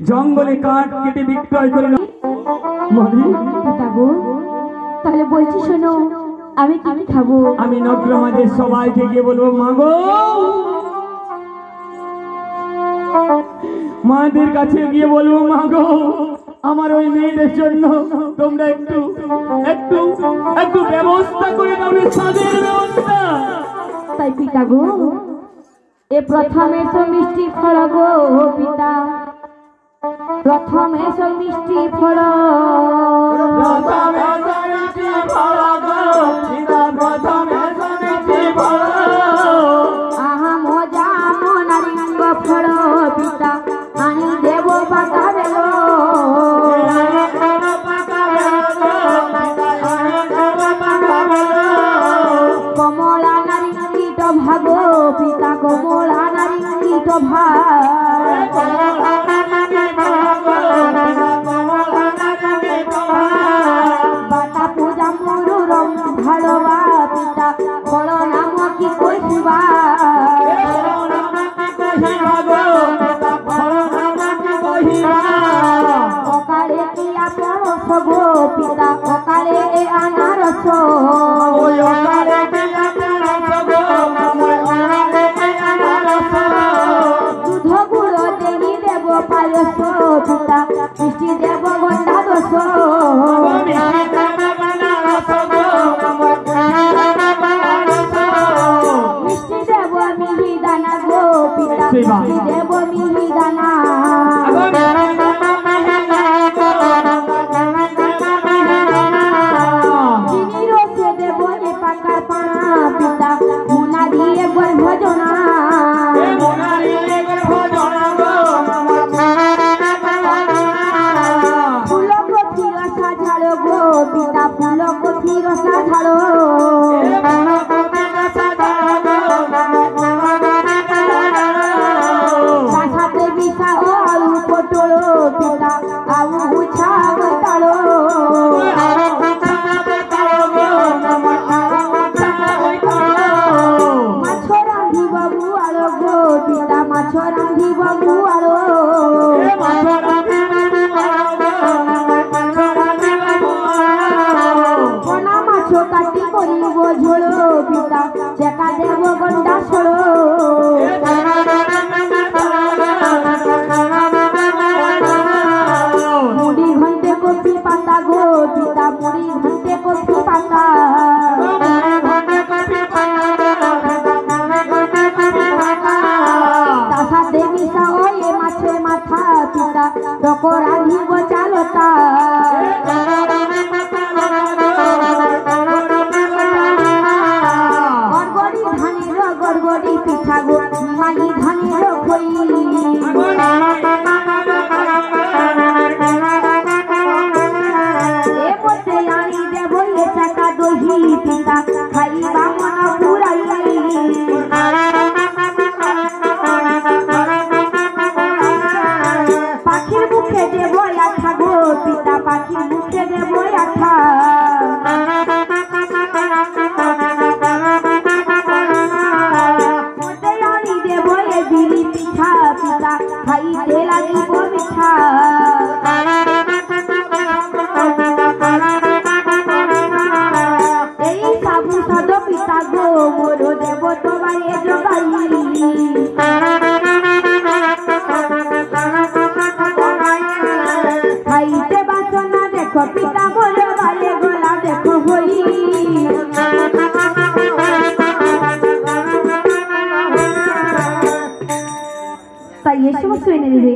জঙ্গলে কাঠ কেটে বিক্রয় করে না তাহলে বলছি শোনো আমি কি খাবো? আমি নগ্রমাদের সবাইকে গিয়ে বলবো মাগো, মাদের কাছে গিয়ে বলবো মাগো আমার ওই মেয়েদের জন্য তোমরা একটু একটু একটু ব্যবস্থা করে দাও, ছাদের ব্যবস্থা। তাই পিতা গো এ প্রথমে তো মিষ্টি ফল গো পিতা, প্রথমে তো মিষ্টি ফল, প্রথমে তো মিষ্টি ফল গো পিতা, প্রথমে তো মিষ্টি ফল। আহা মজা মনারিঙ্গ ফল পিতা, আনি দেব পাকা বেল, কমলা নারিঙ্গিত ভাগ পিতা, কমলা নারিঙ্গিত ভাগ, বাতা পূজা মনোরম ভালোবা পিতা, ফল নাম কি কইবা, অকালে কি আপরস গো পিতা, অকালে এ আনারস, দুধ গুড় দেহি দেব পায়স পিতা, মিষ্টি দেব গন্ডা দোষ, মিষ্টি দেব মিহি দানা গো পিতা, মিষ্টি দেব মিহি দানা, চিনি রসে দেব এ পাকার পানা পিতা, মুনা দিয়ে গর্ভজনা, ফুল কফি রসা ঝাড়ো গো পিতা, ফুল কফি রসা ঝাড়ো, সাথে বিশা ও আলু পটল পিতা, আলু গুছা গতালো, মাছ রাঁধিব বুয়ালো গো পিতা, মাছ রাঁধিব বুয়ালো, কনা মাছ কাটি করিব ঝোল পিতা, চেকা দেব গন্ডা ছোড়ো, মুড়ি ঘন্টে কফি পাতা গো পিতা, মুড়ি ঘন্টে কফি পাতা, তার সাথে মিশা ওই মাছের মাথা পিতা, টক রাঁধিব চালতা, গড়গড়ি ধানের গড়গড়ি পিঠা গো, মালি ধানের খই, এ পথে আনি দেব এ চাকা দহি পিতা, খাইবা মন পুরাই, পাখির মুখে দেব আঠা গো পিতা, পাখির মুখে দেব আঠা, পথে আনি দেব এ বিড়ি পিঠা পিতা, খাইতে লাগিব মিঠা, এই সাবু সদ পিতা গো মোর দেব তোমায় জগাই, খাইতে বাসনা দেখো পিতা মোর বালে গলা দেখো হই, তাই এ সমস্ত এনে দেবে।